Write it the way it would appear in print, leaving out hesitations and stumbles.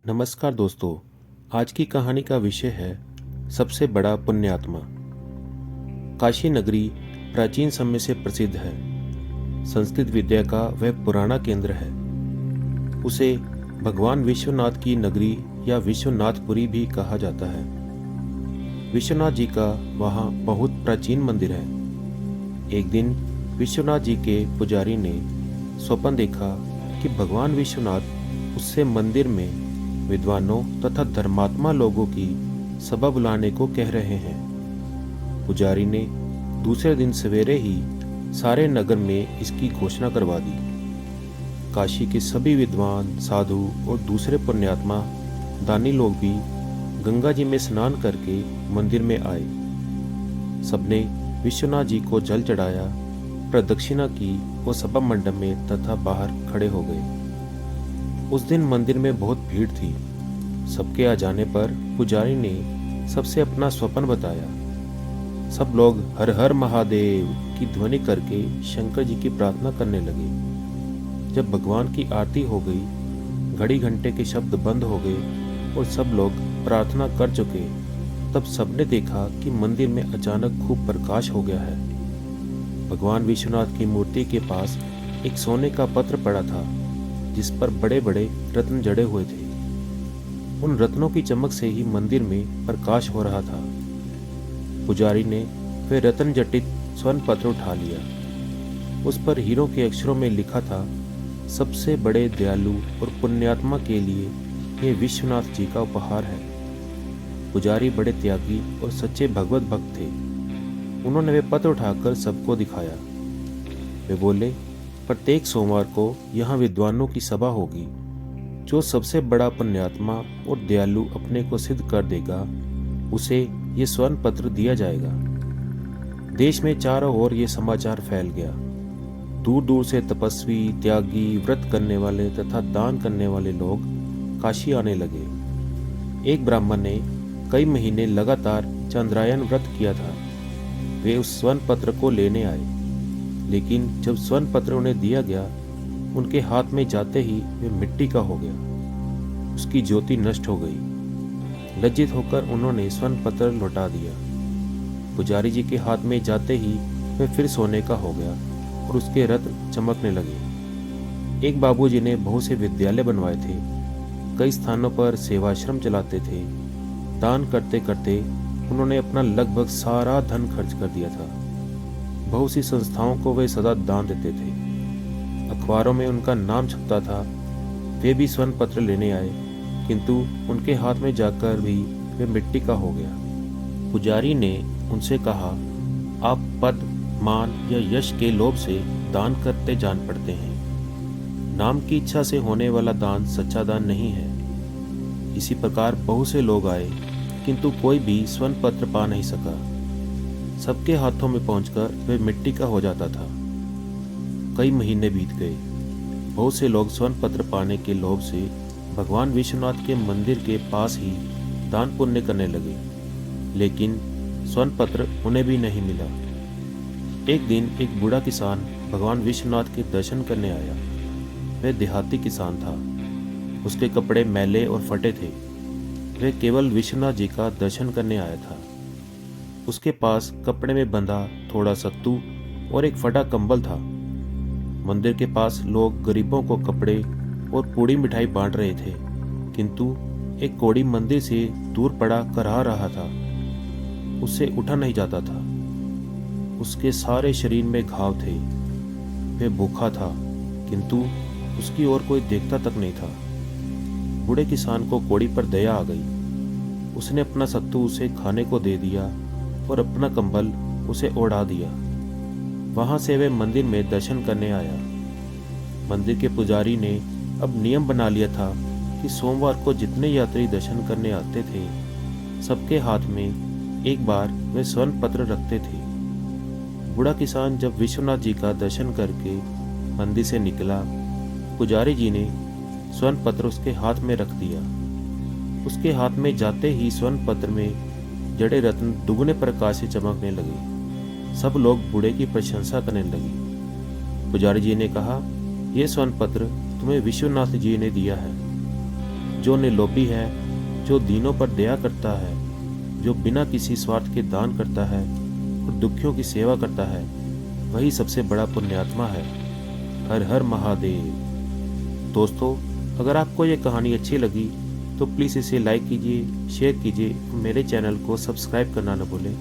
नमस्कार दोस्तों। आज की कहानी का विषय है सबसे बड़ा पुण्यात्मा। काशी नगरी प्राचीन समय से प्रसिद्ध है। संस्कृत विद्या का वह पुराना केंद्र है। उसे भगवान विश्वनाथ की नगरी या विश्वनाथपुरी भी कहा जाता है। विश्वनाथ जी का वहाँ बहुत प्राचीन मंदिर है। एक दिन विश्वनाथ जी के पुजारी ने स्वप्न देखा कि भगवान विश्वनाथ उससे मंदिर में विद्वानों तथा धर्मात्मा लोगों की सभा बुलाने को कह रहे हैं। पुजारी ने दूसरे दिन सवेरे ही सारे नगर में इसकी घोषणा करवा दी। काशी के सभी विद्वान, साधु और दूसरे पुण्यात्मा दानी लोग भी गंगा जी में स्नान करके मंदिर में आए। सबने विश्वनाथ जी को जल चढ़ाया, प्रदक्षिणा की और सभा मंडप में तथा बाहर खड़े हो गए। उस दिन मंदिर में बहुत भीड़ थी। सबके आ जाने पर पुजारी ने सबसे अपना स्वप्न बताया। सब लोग हर हर महादेव की ध्वनि करके शंकर जी की प्रार्थना करने लगे। जब भगवान की आरती हो गई, घड़ी घंटे के शब्द बंद हो गए और सब लोग प्रार्थना कर चुके, तब सबने देखा कि मंदिर में अचानक खूब प्रकाश हो गया है। भगवान विश्वनाथ की मूर्ति के पास एक सोने का पत्र पड़ा था, जिस पर बड़े बड़े रत्न जड़े हुए थे। उन रत्नों की चमक से ही मंदिर में प्रकाश हो रहा था। पुजारी ने वह रत्न जटित स्वर्ण पत्र उठा लिया। उस पर हीरों के अक्षरों में लिखा था, सबसे बड़े दयालु और पुण्यात्मा के लिए यह विश्वनाथ जी का उपहार है। पुजारी बड़े त्यागी और सच्चे भगवत भक्त थे। उन्होंने वे पत्र उठाकर सबको दिखाया। वे बोले, प्रत्येक सोमवार को यहाँ विद्वानों की सभा होगी। जो सबसे बड़ा पुण्यात्मा और दयालु अपने को सिद्ध कर देगा, उसे ये स्वर्ण पत्र दिया जाएगा। देश में चारों ओर ये समाचार फैल गया। दूर दूर से तपस्वी, त्यागी, व्रत करने वाले तथा दान करने वाले लोग काशी आने लगे। एक ब्राह्मण ने कई महीने लगातार चंद्रायन व्रत किया था। वे उस स्वर्ण पत्र को लेने आए, लेकिन जब स्वर्ण पत्र उन्हें दिया गया, उनके हाथ में जाते ही वे मिट्टी का हो गया। उसकी ज्योति नष्ट हो गई। लज्जित होकर उन्होंने स्वर्ण पत्र लौटा दिया। पुजारी जी के हाथ में जाते ही वह फिर सोने का हो गया और उसके रत्न चमकने लगे। एक बाबूजी ने बहुत से विद्यालय बनवाए थे। कई स्थानों पर सेवाश्रम चलाते थे। दान करते करते उन्होंने अपना लगभग सारा धन खर्च कर दिया था। बहुत सी संस्थाओं को वे सदा दान देते थे। अखबारों में उनका नाम छपता था। वे भी स्वर्ण पत्र लेने आए, किंतु उनके हाथ में जाकर भी वे मिट्टी का हो गया। पुजारी ने उनसे कहा, आप पद, मान या यश के लोभ से दान करते जान पड़ते हैं। नाम की इच्छा से होने वाला दान सच्चा दान नहीं है। इसी प्रकार बहुत से लोग आए, किंतु कोई भी स्वर्ण पत्र पा नहीं सका। सबके हाथों में पहुंचकर वे मिट्टी का हो जाता था। कई महीने बीत गए। बहुत से लोग स्वर्ण पत्र पाने के लोभ से भगवान विश्वनाथ के मंदिर के पास ही दान पुण्य करने लगे, लेकिन स्वर्ण पत्र उन्हें भी नहीं मिला। एक दिन एक बूढ़ा किसान भगवान विश्वनाथ के दर्शन करने आया। वह देहाती किसान था। उसके कपड़े मैले और फटे थे। वह केवल विश्वनाथ जी का दर्शन करने आया था। उसके पास कपड़े में बंधा थोड़ा सत्तू और एक फटा कंबल था। मंदिर के पास लोग गरीबों को कपड़े और पूड़ी मिठाई बांट रहे थे, किंतु एक कोढ़ी मंदिर से दूर पड़ा कराह रहा था। उससे उठा नहीं जाता था। उसके सारे शरीर में घाव थे। वह भूखा था, किंतु उसकी ओर कोई देखता तक नहीं था। बूढ़े किसान को कोढ़ी पर दया आ गई। उसने अपना सत्तू उसे खाने को दे दिया और अपना कंबल उसे ओढ़ा दिया। वहां से वह मंदिर में दर्शन करने आया। मंदिर के पुजारी ने अब नियम बना लिया था कि सोमवार को जितने यात्री दर्शन करने आते थे, सबके हाथ में एक बार वे स्वर्ण पत्र रखते थे। बूढ़ा किसान जब विश्वनाथ जी का दर्शन करके मंदिर से निकला, पुजारी जी ने स्वर्ण पत्र उसके हाथ में रख दिया। उसके हाथ में जाते ही स्वर्ण पत्र में जड़े रत्न दुगने प्रकाश से चमकने लगे। सब लोग बूढ़े की प्रशंसा करने लगे। पुजारी जी ने कहा, यह स्वर्ण पत्र तुम्हें विश्वनाथ जी ने दिया है। जो निर्लोभी है, जो दीनों पर दया करता है, जो बिना किसी स्वार्थ के दान करता है और दुखियों की सेवा करता है, वही सबसे बड़ा पुण्यात्मा है। हर हर महादेव। दोस्तों, अगर आपको ये कहानी अच्छी लगी तो प्लीज़ इसे लाइक कीजिए, शेयर कीजिए और मेरे चैनल को सब्सक्राइब करना न भूलें।